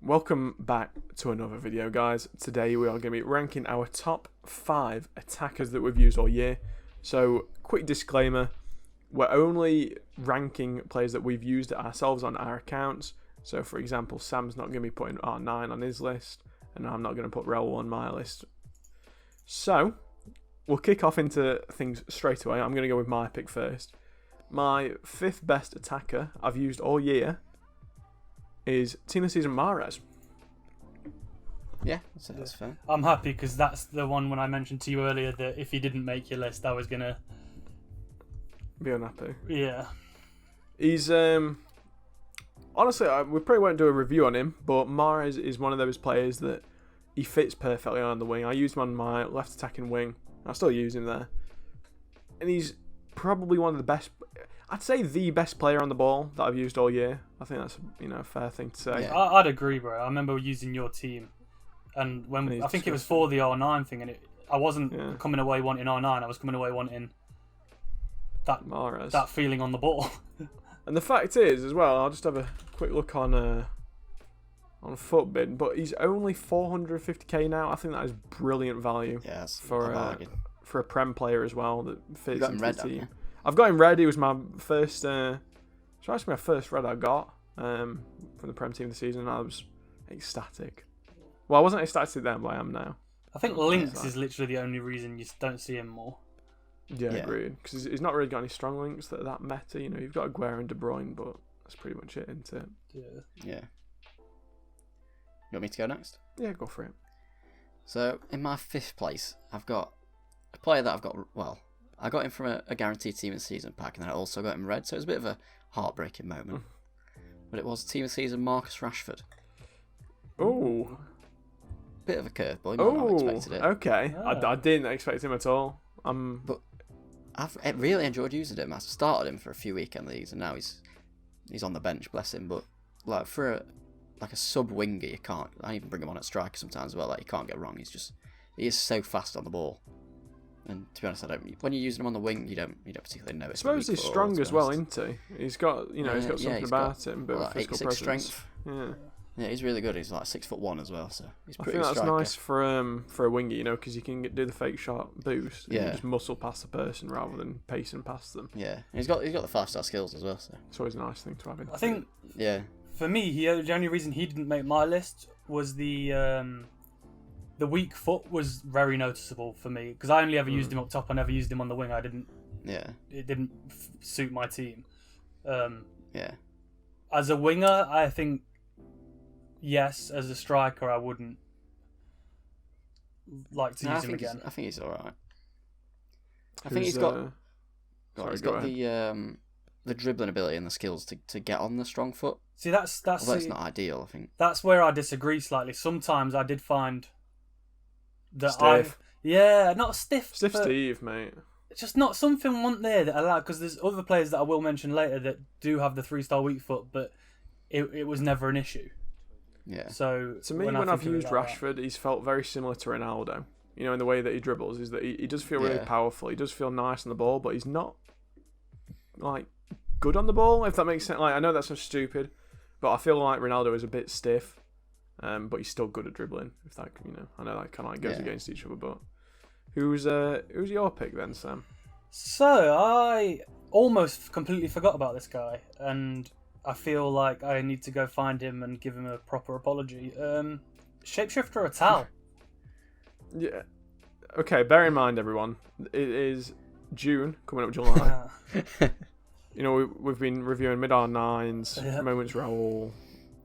Welcome back to another video, guys. Today we are going to be ranking our top 5 attackers that we've used all year. So, quick disclaimer, we're only ranking players that we've used ourselves on our accounts. So, for example, Sam's not going to be putting R9 on his list, and I'm not going to put Rel on my list. So, we'll kick off into things straight away. I'm going to go with my pick first. My 5th best attacker I've used all year is Team of the Season Mahrez. Yeah, that's fair. I'm happy because that's the one when I mentioned to you earlier that if you didn't make your list, I was going to be unhappy. Yeah. He's, honestly, we probably won't do a review on him, but Mahrez is one of those players that he fits perfectly on the wing. I used him on my left attacking wing. I still use him there. And he's probably one of the best, I'd say the best player on the ball that I've used all year. I think that's a fair thing to say. Yeah. I'd agree, bro. I remember using your team, and when I think it was for the R9 thing, and I wasn't coming away wanting R9. I was coming away wanting that Mahrez. That feeling on the ball. And the fact is, as well, I'll just have a quick look on Footbin, but he's only 450k now. I think that is brilliant value for a Prem player as well that fits into the team. I've got him red. He was my first. It's actually my first red I got from the Prem team this season. I was ecstatic. Well, I wasn't ecstatic then, but I am now. I think links is literally the only reason you don't see him more. Yeah, agreed. Because he's not really got any strong links that are that meta. You know, you've got Aguero and De Bruyne, but that's pretty much it, isn't it? Yeah. You want me to go next? Yeah, go for it. So, in my 5th place, I've got a player that I got him from a guaranteed team of the season pack, and then I also got him red, so it was a bit of a heartbreaking moment. But it was team of the season Marcus Rashford. Oh. Bit of a curveball, you might not have expected it. Okay. I didn't expect him at all. But I've really enjoyed using him. I started him for a few weekend leagues, and now he's on the bench, bless him. But like for a sub winger, you can't. I even bring him on at striker sometimes as well. Like you can't get wrong. He is so fast on the ball. And to be honest, when you're using him on the wing, you don't particularly know. I suppose he's strong as well, isn't he? He's got he's got something about him, but like physical presence. Strength. Yeah, he's really good. He's like 6'1" as well, so he's pretty. I think that's striker. nice for a winger, because you can do the fake shot boost. And you just muscle past the person rather than pacing past them. Yeah, and he's got the 5-star skills as well. So it's always a nice thing to have. I think. Yeah. For me, the only reason he didn't make my list was the weak foot was very noticeable for me because I only ever used him up top. I never used him on the wing. I didn't. Yeah. It didn't suit my team. Yeah. As a winger, I think. Yes, as a striker, I wouldn't like to use him again. I think he's all right. I think he's got the dribbling ability and the skills to get on the strong foot. See, that's not ideal. I think that's where I disagree slightly. Sometimes I did find that stiff. Not stiff. Stiff Steve, mate. Just not something one there that allowed because there's other players that I will mention later that do have the 3-star weak foot, but it was never an issue. Yeah. So to me, when I've used Rashford, he's felt very similar to Ronaldo. In the way that he dribbles, is that he does feel really powerful. He does feel nice on the ball, but he's not like good on the ball. If that makes sense. Like I know that's so stupid, but I feel like Ronaldo is a bit stiff, but he's still good at dribbling. If that I know that kind of like goes against each other. But who's your pick then, Sam? So I almost completely forgot about this guy, and I feel like I need to go find him and give him a proper apology. Shapeshifter Atal. Yeah. Okay, bear in mind, everyone, it is June, coming up July. We've been reviewing mid R9s, Moments Raul,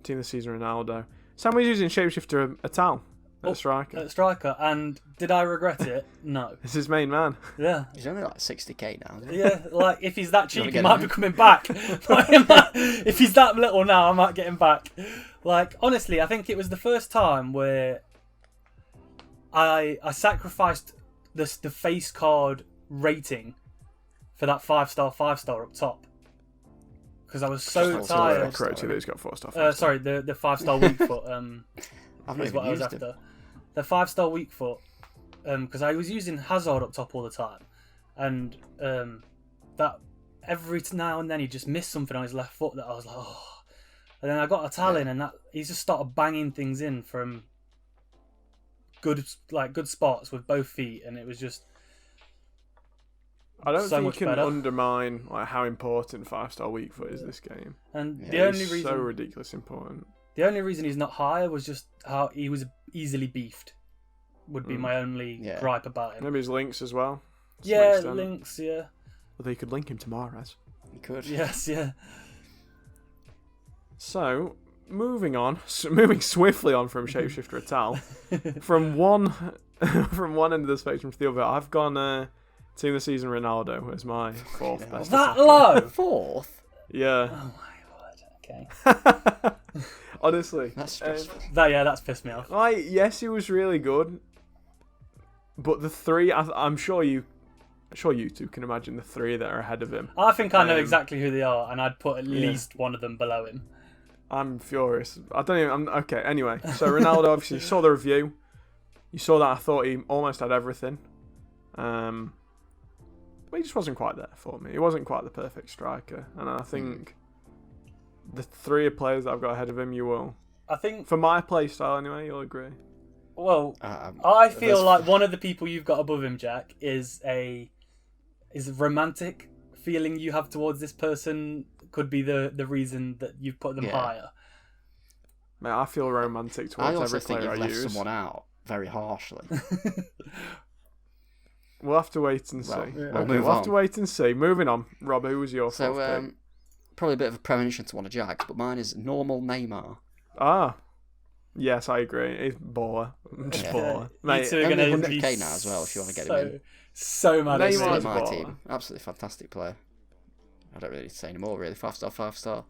Team of the Season Ronaldo. Sam was using Shapeshifter Atal at striker. At striker, and did I regret it? No. It's his main man. Yeah. He's only like 60k now. Isn't he? Yeah, like if he's that cheap, he might be coming back. If he's that little now, I might get him back. Like honestly, I think it was the first time where I sacrificed the face card rating for that 5-star up top because I was so tired. Correct, he's got 4-star. Sorry, the 5-star weak foot. I've not is what I was used after. The 5-star weak foot, because I was using Hazard up top all the time, and that every now and then he just missed something on his left foot that I was like, oh. And then I got a Tallinn, and he's just started banging things in from good spots with both feet, and it was just. I don't so think much you can better. undermine how important 5-star weak foot is this game. And Yeah, the only It's reason so ridiculous important. the only reason he's not higher was just how he was easily beefed. Would be my only gripe about him. Maybe his links as well. to some Yeah, extent. links. Yeah. Although you could link him to Mahrez. You could. Yes. Yeah. So, moving swiftly on from Shapeshifter Atal, from one end of the spectrum to the other, I've gone Team of the Season Ronaldo as my fourth best. That low. Fourth? Yeah. Oh my word. Okay. Honestly. That's stressful. That's pissed me off. Yes, he was really good, but the three, I'm sure you two can imagine the three that are ahead of him. I think I know exactly who they are, and I'd put at least one of them below him. I'm furious. Okay, anyway. So Ronaldo, obviously, you saw the review. You saw that I thought he almost had everything. But he just wasn't quite there for me. He wasn't quite the perfect striker. And I think the three players that I've got ahead of him, you will. I think... For my play style, anyway, you'll agree. Well, I feel like one of the people you've got above him, Jack, is a romantic feeling you have towards this person could be the reason that you've put them higher. Mate, I feel romantic towards every player I I left use. someone out very harshly. We'll have to wait and see. We'll have to wait and see. Moving on. Rob, who was your fourth pick? Probably a bit of a premonition to one of Jack's, but mine is normal Neymar. Ah. Yes, I agree. He's baller. Just baller. Mate, only 100k now as well if you want to get him in. So mad. Neymar's my baller. team. Absolutely fantastic player. I don't really need to say anymore, really. 5-star.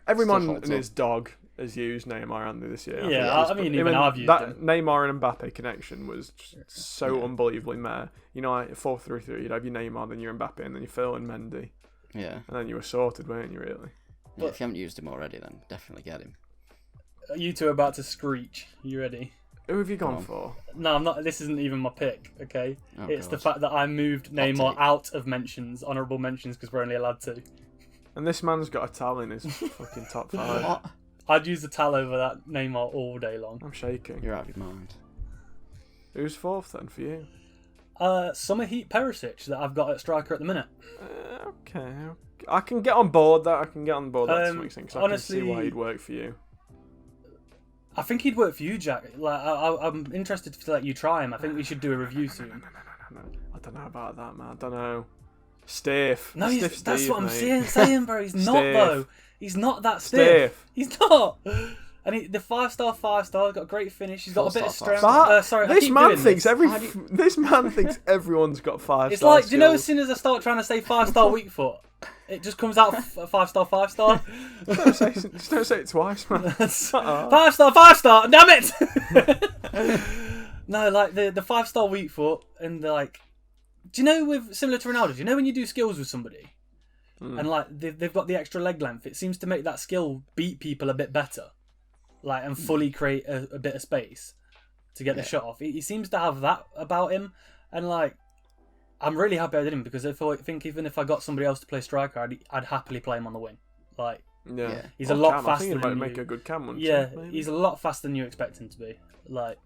Everyone and his dog has used Neymar, haven't they, this year? I mean, even I've used that him. Neymar and Mbappe connection was just so unbelievably mad. You know, like 4-3-3, you'd have your Neymar, then your Mbappe, and then your Phil and Mendy. Yeah. And then you were sorted, weren't you, really? Yeah, if you haven't used him already, then definitely get him. You two are about to screech. You ready? Who have you gone for? No, I'm not. This isn't even my pick, okay? It's God. the fact that I moved Neymar out of honourable mentions, because we're only allowed to. And this man's got a towel in his fucking top 5. What? I'd use the towel over that Neymar all day long. I'm shaking. You're out of your mind. Who's fourth then for you? Summer Heat Perisic that I've got at striker at the minute. Okay. I can get on board that. To some extent, 'cause honestly, I can see why he'd work for you. I think he'd work for you, Jack. Like, I'm interested to let you try him. I think we should do a review soon. No. I don't know about that, man. I don't know. Stiff. No, Stiff that's Steve, what I'm mate. saying, bro. He's not, Stiff. though. He's not that stiff. He's not. And the 5-star, he's got a great finish. He's got a bit of strength. This man thinks everyone's got 5 stars. It's like, do you know, as soon as I start trying to say 5-star weak foot, it just comes out 5-star. Just don't say it twice, man. 5-star, damn it! No, like the 5-star weak foot and like, do you know, similar to Ronaldo, do you know when you do skills with somebody and like they've got the extra leg length, it seems to make that skill beat people a bit better, like, and fully create a bit of space to get the shot off. He seems to have that about him, and like, I'm really happy I did him, because I think even if I got somebody else to play striker, I'd happily play him on the wing. Like, he's a lot faster. I think than he might make a good cam one. Yeah, he's a lot faster than you expect him to be. Like,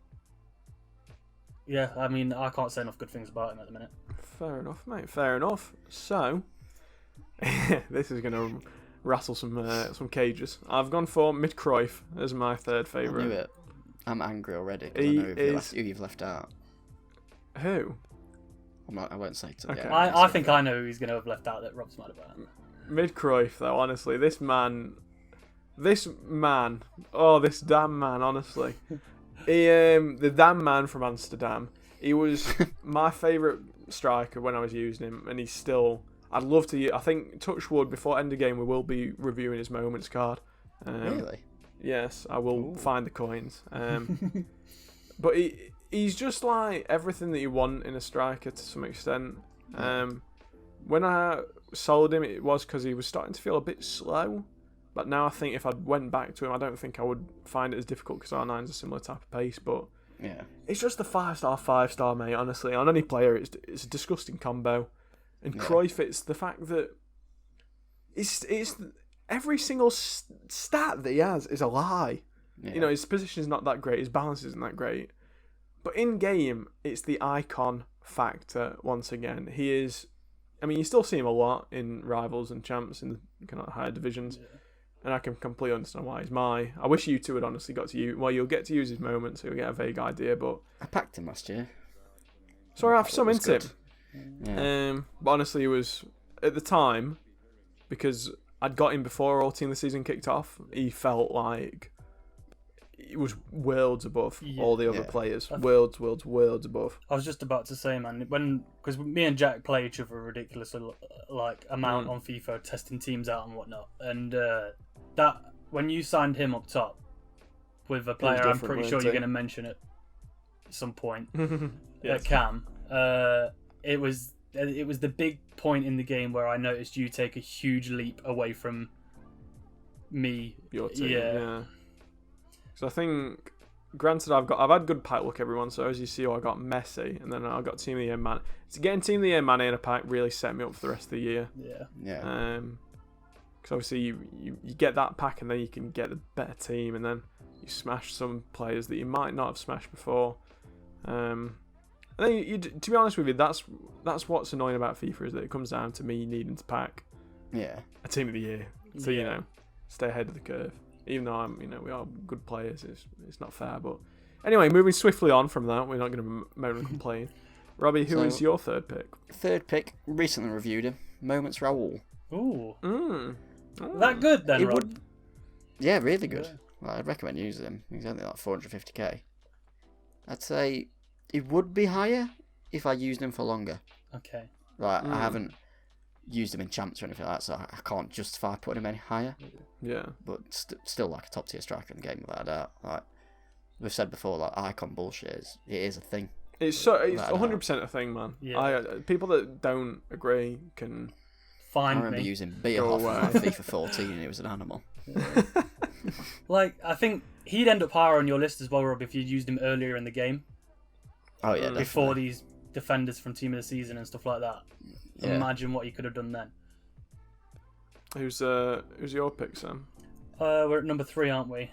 yeah, I mean, I can't say enough good things about him at the minute. Fair enough, mate. Fair enough. So, this is going to rattle some cages. I've gone for Mid-Cruyff as my third favourite. I knew it. I'm angry already. I know who you've left out. Who? I won't say it. Okay. I think I know who he's going to have left out that Rob's mad about. Mid-Cruyff, though, honestly, this damn man, honestly. The damn man from Amsterdam. He was my favourite striker when I was using him, and he's still... I'd love to... I think, touch wood, before end of game, we will be reviewing his moments card. Really? Yes, I will find the coins. But he's just like everything that you want in a striker to some extent. When I sold him, it was because he was starting to feel a bit slow. But now I think if I went back to him, I don't think I would find it as difficult, because R9's a similar type of pace. But it's just the 5-star, mate, honestly. On any player, it's a disgusting combo. And Cruyff, it's the fact that it's every single stat that he has is a lie. Yeah. You know, his position is not that great, his balance isn't that great. But in game, it's the icon factor once again. He is. I mean, you still see him a lot in rivals and champs in the kind of higher divisions, and I can completely understand why he's my. I wish you two had honestly got to use. Well, you'll get to use his moments, so you'll get a vague idea. But I packed him last year. so I have some into him. Yeah. But honestly, it was at the time because I'd got him before all team of the season kicked off. He felt like he was worlds above all the other players. Worlds above. I was just about to say, man, because me and Jack play each other a ridiculous amount on FIFA, testing teams out and whatnot, and that when you signed him up top with a player, I'm pretty sure you're going to mention at some point, Cam. It was the big point in the game where I noticed you take a huge leap away from me. Your team, yeah. So I think, granted, I've had good pack luck, everyone. So as you see, I got Messi, and then I got Team of the Year Man. So getting Team of the Year Mane in a pack really set me up for the rest of the year. Yeah. Because obviously you get that pack, and then you can get the better team, and then you smash some players that you might not have smashed before. And then to be honest with you, that's what's annoying about FIFA, is that it comes down to me needing to pack a Team of the Year. So you know, stay ahead of the curve. Even though we are good players, it's not fair. But anyway, moving swiftly on from that, we're not going to moan and complain. Robbie, who is your third pick? Third pick, recently reviewed him. Moments Raul. Ooh. Oh. That good then, Rob? Yeah, really good. Well, I'd recommend using him. He's only like 450k. I'd say it would be higher if I used him for longer. Okay. Like, I haven't used him in champs or anything like that, so I can't justify putting him any higher. Yeah. But still like a top tier striker in the game, without a doubt. Like we've said before, like icon bullshit is a thing. It's 100% a thing, man. Yeah. People that don't agree can find I remember me. using Beerhoff in like FIFA 14, and it was an animal. Yeah. Like, I think he'd end up higher on your list as well, Rob, if you'd used him earlier in the game. Oh yeah, before these defenders from Team of the Season and stuff like that. Yeah. Imagine what you could have done then. Who's your pick, Sam? We're at number 3, aren't we?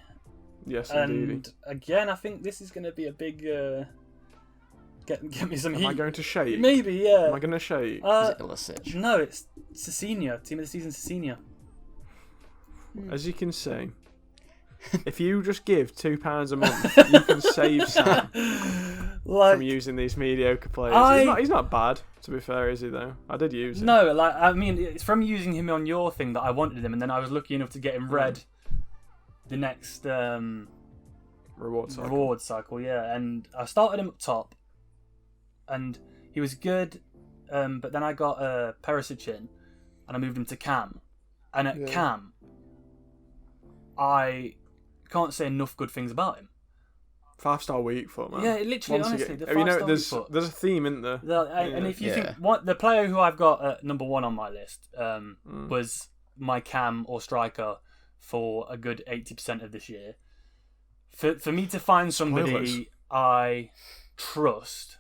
Yes, and indeed. Again, I think this is going to be a big get me some heat. Am I going to shake? Maybe, yeah. Am I going to shake? Is it Ilicic? No, it's Cecina, Team of the Season Cecina. As you can see, if you just give £2 a month, you can save Sam from using these mediocre players. He's not bad, to be fair, is he, though? I did use him. No, like, I mean, it's from using him on your thing that I wanted him, and then I was lucky enough to get him red the next reward cycle, yeah. And I started him up top, and he was good, but then I got Perisic in, and I moved him to Cam. And at Cam, I can't say enough good things about him. 5-star weak foot, man. Yeah, literally, honestly, the 5-star weak foot. There's a theme, isn't there? And if you think the player who I've got at number 1 on my list was my Cam or striker for a good 80% of this year. For me to find somebody I trust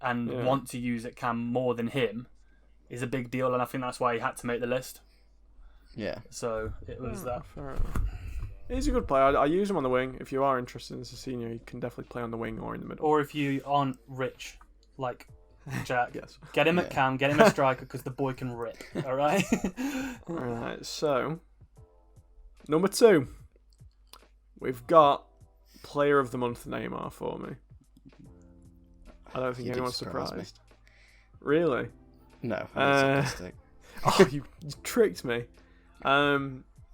and want to use at Cam more than him is a big deal, and I think that's why he had to make the list. Yeah. So it was that. Fair enough. He's a good player. I use him on the wing. If you are interested in Cecina, you can definitely play on the wing or in the middle. Or if you aren't rich, like Jack, yes. Get him at Cam, get him a striker, because the boy can rip. All right. All right. So, number 2, we've got Player of the Month Neymar for me. I don't think anyone's surprised. Me. Really? No. Oh, you tricked me.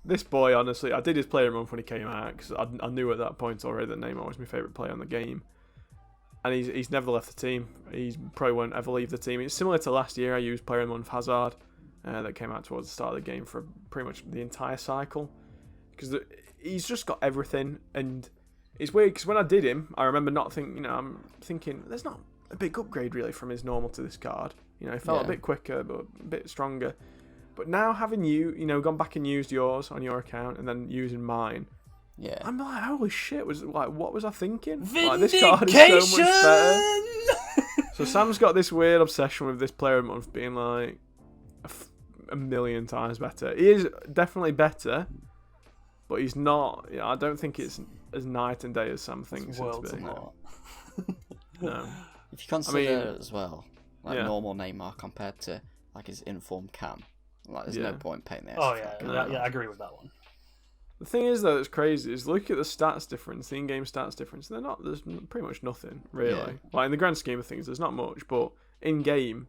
This boy, honestly, I did his player month when he came out because I knew at that point already that Neymar was my favourite player on the game. And he's never left the team. He probably won't ever leave the team. It's similar to last year. I used player of the month Hazard that came out towards the start of the game for pretty much the entire cycle. Because he's just got everything. And it's weird because when I did him, I remember I'm thinking, there's not a big upgrade really from his normal to this card. He felt a bit quicker, but a bit stronger. But now having gone back and used yours on your account and then using mine, I'm like, holy shit! What was I thinking? Like, this card is so much better. So Sam's got this weird obsession with this player of the month being like a million times better. He is definitely better, but he's not. I don't think it's as night and day as Sam thinks it to be. No. If you consider as well, like normal Neymar compared to like his informed Cam, like there's no point paying this. Oh yeah, I agree with that one. The thing is, though, that's crazy is look at the stats difference, the in-game stats difference. There's pretty much nothing really. Yeah. Like in the grand scheme of things, there's not much, but in-game,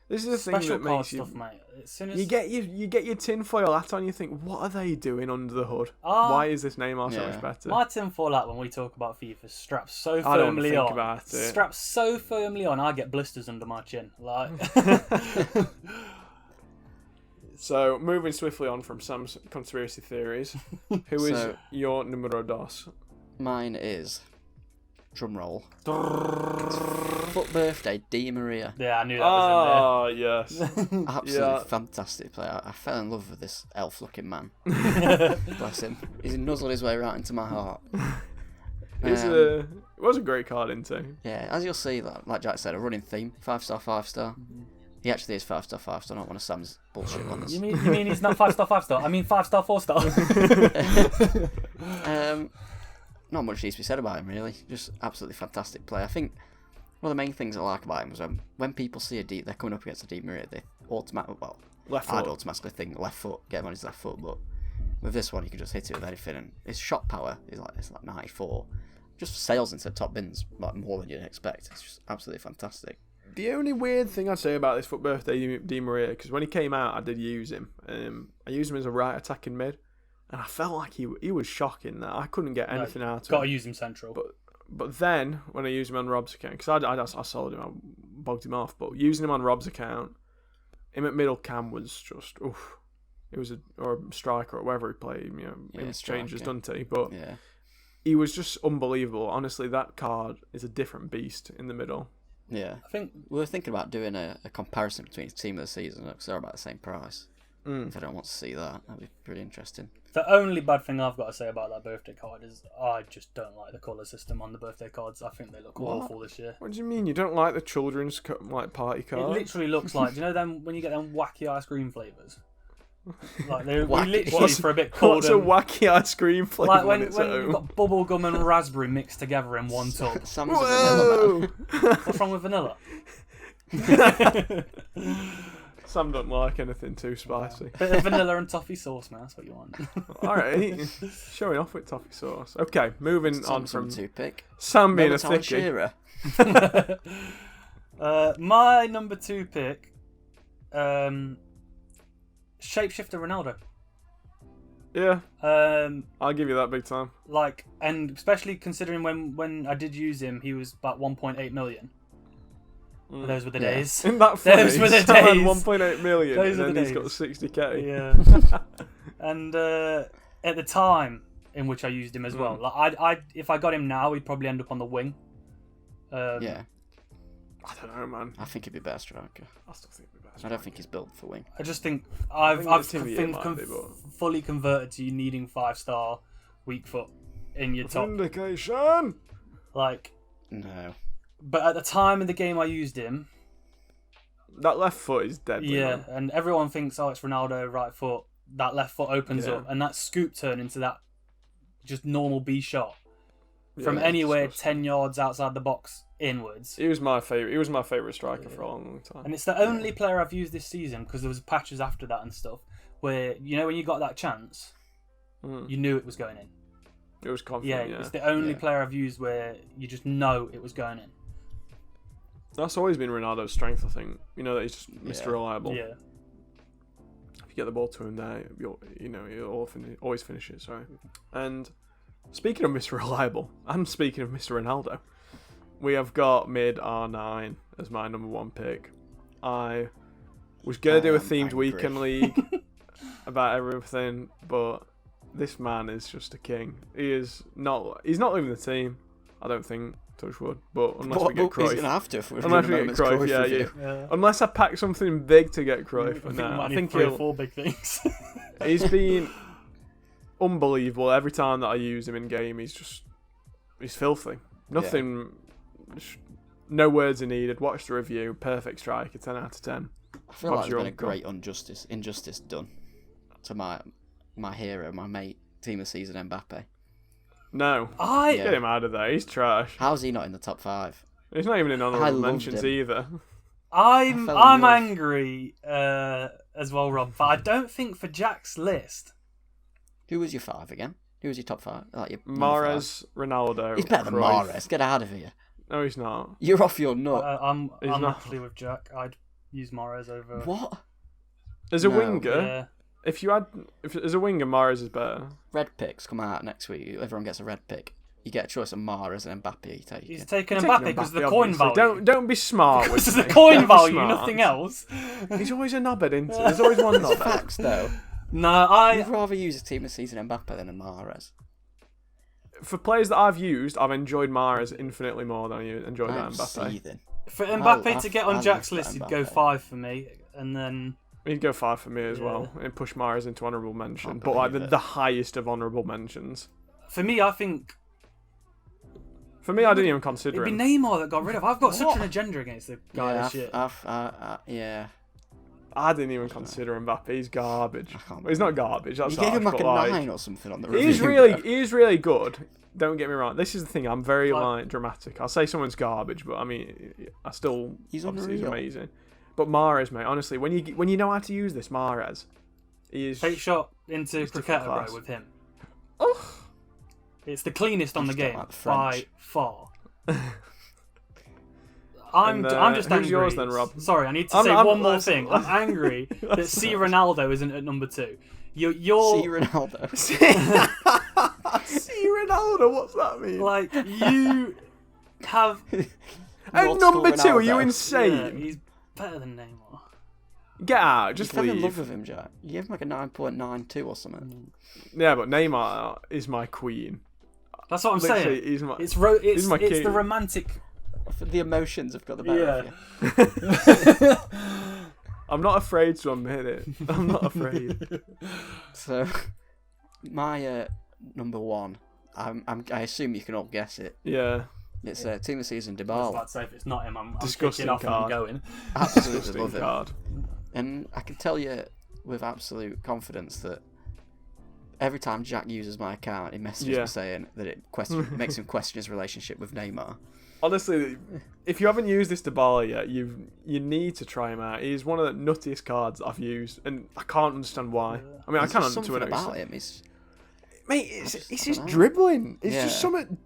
this is the thing Special that card makes stuff, you. mate. As soon as You get your tinfoil hat on, you think, what are they doing under the hood? Why is this Neymar so much better? my tinfoil hat when we talk about FIFA straps so I don't firmly think on. about it. Straps so firmly on, I get blisters under my chin. Like. So, moving swiftly on from Sam's conspiracy theories, who is your numero dos? Mine is, drum roll, foot birthday, Di Maria. Yeah, I knew that was Oh, yes. Absolutely fantastic player. I fell in love with this elf-looking man. Bless him. He's nuzzled his way right into my heart. It was a great card, isn't it? Yeah, as you'll see, like Jack said, a running theme, 5-star, 5-star. He actually is 5-star, 5-star, not one of Sam's bullshit ones. You mean he's not 5-star, 5-star? I mean 5-star, 4-star. Not much needs to be said about him, really. Just absolutely fantastic player. I think one of the main things I like about him was when people see they're coming up against a Di Maria, they I'd automatically think left foot, get him on his left foot, but with this one, you can just hit it with anything, and his shot power is like 94. Just sails into the top bins like more than you'd expect. It's just absolutely fantastic. The only weird thing I'd say about this foot birthday Di Maria, because when he came out, I did use him. I used him as a right attacking mid, and I felt like he was shocking that I couldn't get anything out of him. Got to use him central. But then when I used him on Rob's account, because I sold him, I bogged him off. But using him on Rob's account, him at middle cam was just oof. It was a striker or whatever he played. His changes, doesn't he? But he was just unbelievable. Honestly, that card is a different beast in the middle. Yeah, I think we were thinking about doing a comparison between team of the season because they're about the same price. If I don't want to see that'd be pretty interesting. The only bad thing I've got to say about that birthday card is I just don't like the colour system on the birthday cards. I think they look awful this year. What do you mean? You don't like the children's party cards? It literally looks like, do you know them when you get them wacky ice cream flavours? Like they're literally for a bit cold. What's a wacky ice cream flavour? Like when you've got bubblegum and raspberry mixed together in one tub. Sam's a vanilla man. What's wrong with vanilla? Sam don't like anything too spicy. Bit of vanilla and toffee sauce, man. That's what you want. Alright, showing off with toffee sauce. Okay, moving on from pick. Sam being a thickie. My number 2 pick, Shapeshifter Ronaldo. Yeah, I'll give you that big time. And especially considering when I did use him, he was about 1.8 million. Those were the days. Isn't that funny? Those were the Sam days. had 1.8 million, Those and were then the he's got days. 60k. Yeah. And at the time in which I used him as well, if I got him now, he'd probably end up on the wing. Yeah. I don't know, man. I think he'd be better striker. I still think he'd be better. I don't think he's built for wing. I just think I think I've the team of the year might be, but- fully converted to you needing 5-star weak foot in your top. Vindication! No. But at the time in the game I used him, That left foot is deadly. yeah, Man. and everyone thinks, it's Ronaldo, right foot. That left foot opens up, and that scoop turn into that just normal B shot from anywhere 10 yards outside the box inwards. He was my favourite. He was my favourite striker for a long, long time. And it's the only player I've used this season, because there was patches after that and stuff, where, when you got that chance, you knew it was going in. It was confident, It's the only player I've used where you just know it was going in. That's always been Ronaldo's strength, I think. That he's just Mr. Reliable. Yeah. If you get the ball to him there, he'll always finish it. Sorry. And speaking of Mr. Reliable, and speaking of Mr. Ronaldo, we have got mid R9 as my number 1 pick. I was gonna do a themed weekend league about everything, but this man is just a king. He's not leaving the team, I don't think. Touch wood, but unless we get Cruyff. He's gonna have to if we're unless we get Cruyff, yeah. Unless I pack something big to get Cruyff. I think 3 or 4 big things. He's been unbelievable. Every time that I use him in game, he's filthy. Nothing, no words are needed. Watch the review. Perfect striker, 10 out of 10. I feel like Bob's there's your been a uncle. great injustice done to my hero, my mate, team of season Mbappe. No. I Get him out of there. He's trash. How's he not in the top 5? He's not even in honourable loved mentions him. either. I'm fell in love. angry as well, Rob. But I don't think for Jack's list. Who was your 5 again? Who was your top 5? Like your number Mahrez, Ronaldo. 5? He's better than Cruyff. Mahrez. Get out of here. No, he's not. You're off your nut. I'm He's not. actually with Jack. I'd use Mahrez over. What? As a No. winger, Yeah. if as a winger, Mahrez is better. Red picks come out next week. Everyone gets a red pick. You get a choice of Mahrez and Mbappe. You take He's it. taking Taking Mbappe because the Mbappe, coin obviously. value. Don't be smart. Because with of the me. coin Don't be value, smart. nothing else. He's always a knobhead, isn't he? There's always one It's knobhead. facts though. No, I'd rather use a team of season Mbappe than a Mahrez. For players that I've used, I've enjoyed Mahrez infinitely more than I enjoyed that I'm Mbappe. seething. for Mbappe I to get on love Jack's that list, he'd go Mbappe. 5 for me, and then He'd go 5 for me as Yeah. well, and push Mahrez into honourable mention. Can't But like believe it. the highest of honourable mentions. for me, I think For me, I didn't even consider it'd be him. Neymar that got rid of. I've got such What? an agenda against the guy Yeah, this year. yeah. I didn't even consider Mbappe. He's garbage. I can't Well, he's not garbage. That's You gave him harsh, like a but, 9 or something on the review. He's really good. Don't get me wrong. This is the thing. I'm very Like- dramatic. I'll say someone's garbage, but I mean, I still He's obviously he's unreal. amazing. But Mahrez, mate, honestly, when you know how to use this Mahrez, he is. Fake shot into He's different Cricketer, class. bro, with him. Oh. It's the cleanest on the just don't game like the by French. far. I'm just who's angry. yours then, Rob? Sorry, I need to I'm- say I'm- one more that's- thing. I'm angry that that's C. nice. Ronaldo isn't at number 2. You're See Ronaldo. See Ronaldo. What's that mean? like you have. At Not number score 2, are you Ronaldo. Yeah, insane? he's better than Neymar. Get out. Just You fell in love leave. with him, Jack. You gave him like a 9.92 or something. Yeah, but Neymar is my queen. That's what I'm Literally, saying. he's my. It's he's my it's king. the romantic. The emotions have got the better of you. I'm not afraid to admit it. I'm not afraid. So, my number 1, I assume you can all guess it. Yeah. It's team of season I was Dybala. about to say if it's not him, I'm Disgusting kicking off and I'm card. going. Absolutely Disgusting love it. card. And I can tell you with absolute confidence that every time Jack uses my account, he messages Yeah. me saying that it makes him question his relationship with Neymar. Honestly, if you haven't used this Dybala yet, you need to try him out. He's one of the nuttiest cards I've used, and I can't understand why. I mean, There's I can't just something to an about extent. him. He's Mate, it's I his don't know. dribbling. It's just Yeah. something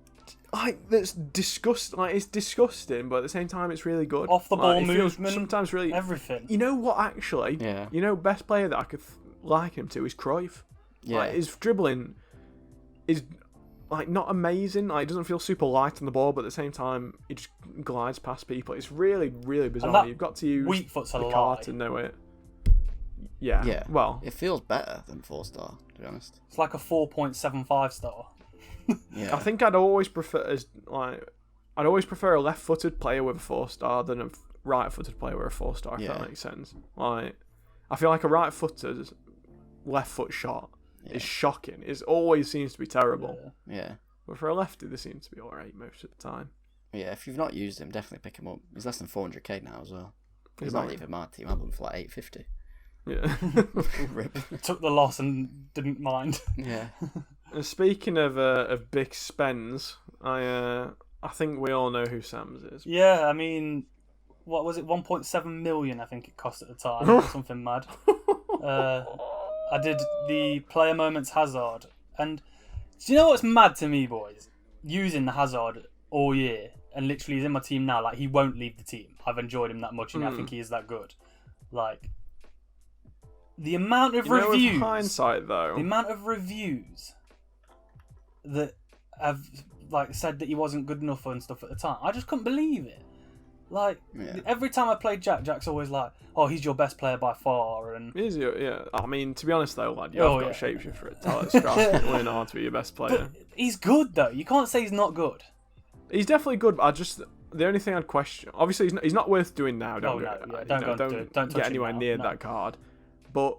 like that's disgusting. Like it's disgusting, but at the same time, it's really good. Off the Like, ball it feels movement, sometimes really. Everything. You know what? Actually, Yeah. You know, best player that I could like him to is Cruyff. yeah. Like, his dribbling is like not amazing. Like, he doesn't feel super light on the ball, but at the same time, he just glides past people. It's really, really bizarre. that You've got to use Weak foot's a the lie. card to know it. Yeah. Yeah. Well, It feels better than 4-star, to be honest. It's like a 4.75 star. Yeah. I think I'd always prefer a left-footed player with a 4-star than a right-footed player with a 4-star. If Yeah. that makes sense. Like, I feel like a right-footed left foot shot is shocking. It always seems to be terrible. Yeah. But for a lefty, they seem to be alright most of the time. Yeah, if you've not used him, definitely pick him up. He's less than 400k now as well. He's Yeah, not mate. leaving my team. I have him for like 850. Yeah. Rip. Took the loss and didn't mind. Yeah. And speaking of big spends, I think we all know who Sam's is. Yeah, I mean, what was it? 1.7 million, I think it cost at the time. Something mad. I did the player moments Hazard, and do you know what's mad to me, boys? Using the Hazard all year, and literally he's in my team now. Like, he won't leave the team. I've enjoyed him that much, and I think he is that good. Like, the amount of You know, with reviews, hindsight though, the amount of reviews that have like said that he wasn't good enough and stuff at the time, I just couldn't believe it. Like, Yeah. every time I played Jack's always like, "Oh, he's your best player by far," and is he? Yeah. I mean, to be honest though, lad, you Oh, have got yeah. a shapeshifter. It's really hard to be your best player. but he's good though. You can't say he's not good. He's definitely good. But the only thing I'd question, obviously, he's not worth doing now. Oh, no, yeah, don't go and do it. Don't touch get him anywhere now, near no. that card. But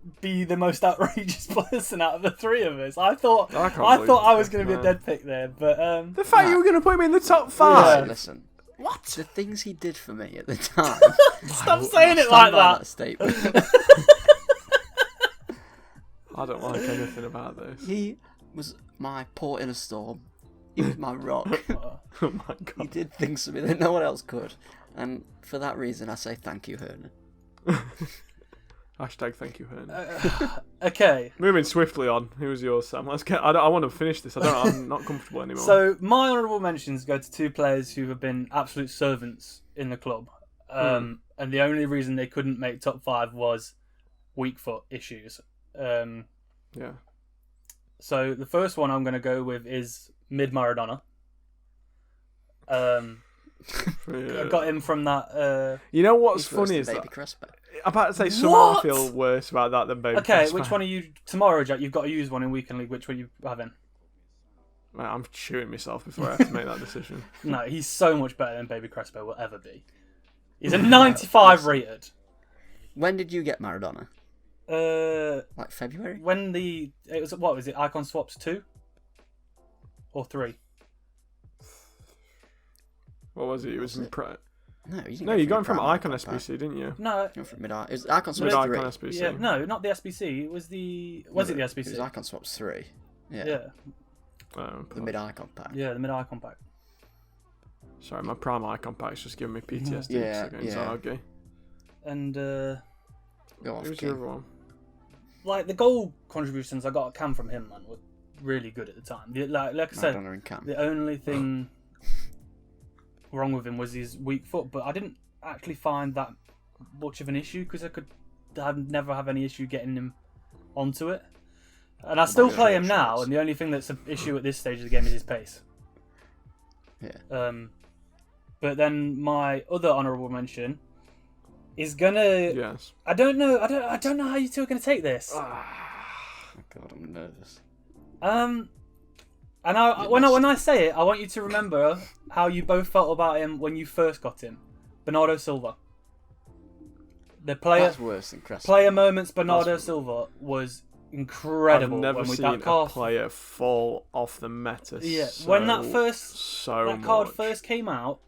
be the most outrageous person out of the three of us. I thought I can't I believe thought I it. was going to be a dead pick there, but The fact you were going to put him in the top 5. Listen. What? The things he did for me at the time. stop saying it Stand like by that. statement. I don't like anything about this. He was my port in a storm. He was my rock. Oh my He god. did things for me that no one else could. And for that reason, I say thank you, Hernan. Hashtag thank you, Hearn. Okay. Moving swiftly on. Who's yours, Sam? Let's get. I want to finish this. I'm not comfortable anymore. So my honourable mentions go to 2 players who have been absolute servants in the club, and the only reason they couldn't make top 5 was weak foot issues. Yeah. So the first one I'm going to go with is mid Maradona. I got him from that. You know what's He's worse funny than is Baby that Crespo. I'm about to say someone What? feel worse about that than Baby. Okay, Crespo. which one are you tomorrow, Jack? You've got to use one in weekend league. Which one are you having? Mate, I'm shooting myself before I have to make that decision. No, he's so much better than Baby Crespo will ever be. He's a 95 rated. When did you get Maradona? Like February? When it was what was it? Icon swaps 2 or 3? What was it? It was. No, you didn't No, go you from got your him from prime Icon icon pack. SBC, didn't you? No, You went from mid. It was Icon Mid Swaps 3. Icon SBC. yeah, no, not the SBC. It was the was it the It was SBC? Icon Swaps 3. Yeah. Yeah, Oh, The mid Icon pack. yeah, the mid icon pack. sorry, my prime Icon pack's just giving me PTSD Yeah, against yeah. Argy. And Go off, Who's King. your other one? like the goal contributions I got a cam from him, man, were really good at the time. Like I said, Maradona and Cam. the only thing wrong with him was his weak foot, but I didn't actually find that much of an issue because I'd never have any issue getting him onto it. And I still play him now, and the only thing that's an issue at this stage of the game is his pace. Yeah. But then my other honourable mention is gonna. Yes. I don't know how you two are gonna take this. Oh God, I'm nervous. And when I say it, I want you to remember how you both felt about him when you first got him, Bernardo Silva. The That's worse than Crespo. player moments Bernardo Silva was incredible. I've never when we, seen that card, a player fall off the meta. Yeah, so, when that card much. first came out.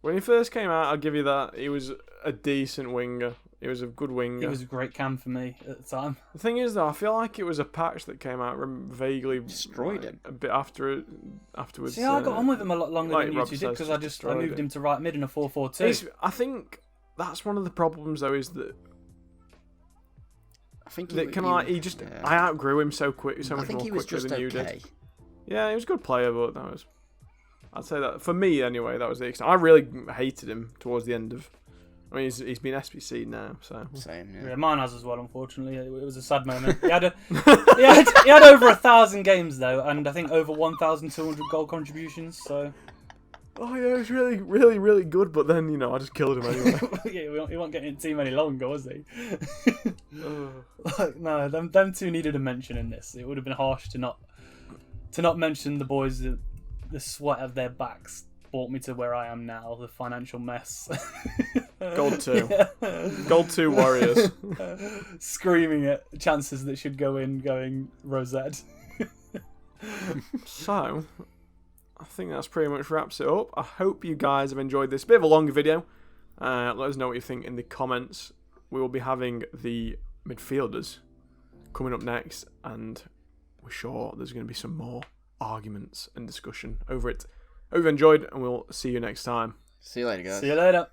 When he first came out, I'll give you that. He was a decent winger. He was a good winger. It was a great cam for me at the time. The thing is, though, I feel like it was a patch that came out vaguely Destroyed him. a bit afterwards. See, I got on with him a lot longer like than you Rob two did says, because just I destroyed moved him to right mid in a 4-4-2. I think that's one of the problems, though, is that I think I outgrew him so quick, so I much think more he was quickly just than you okay. did. Yeah, he was a good player, but I'd say that for me anyway. That was the extent. I really hated him towards the end of. I mean, he's been SBC now, so. Same, Yeah, yeah. mine has as well. Unfortunately, it was a sad moment. He had he had over 1,000 games though, and I think over 1,200 goal contributions. So Oh yeah, he was really, really, really good. But then I just killed him anyway. yeah, he won't get in the team any longer, was he? No, them two needed a mention in this. It would have been harsh to not mention the boys. The sweat of their backs brought me to where I am now. The financial mess. Gold 2. Gold 2 Warriors. Screaming at chances that should go in, going Rosette. So, I think that's pretty much wraps it up. I hope you guys have enjoyed this bit of a longer video. Let us know what you think in the comments. We will be having the midfielders coming up next, and we're sure there's going to be some more arguments and discussion over it. Hope you've enjoyed, and we'll see you next time. See you later, guys. See you later.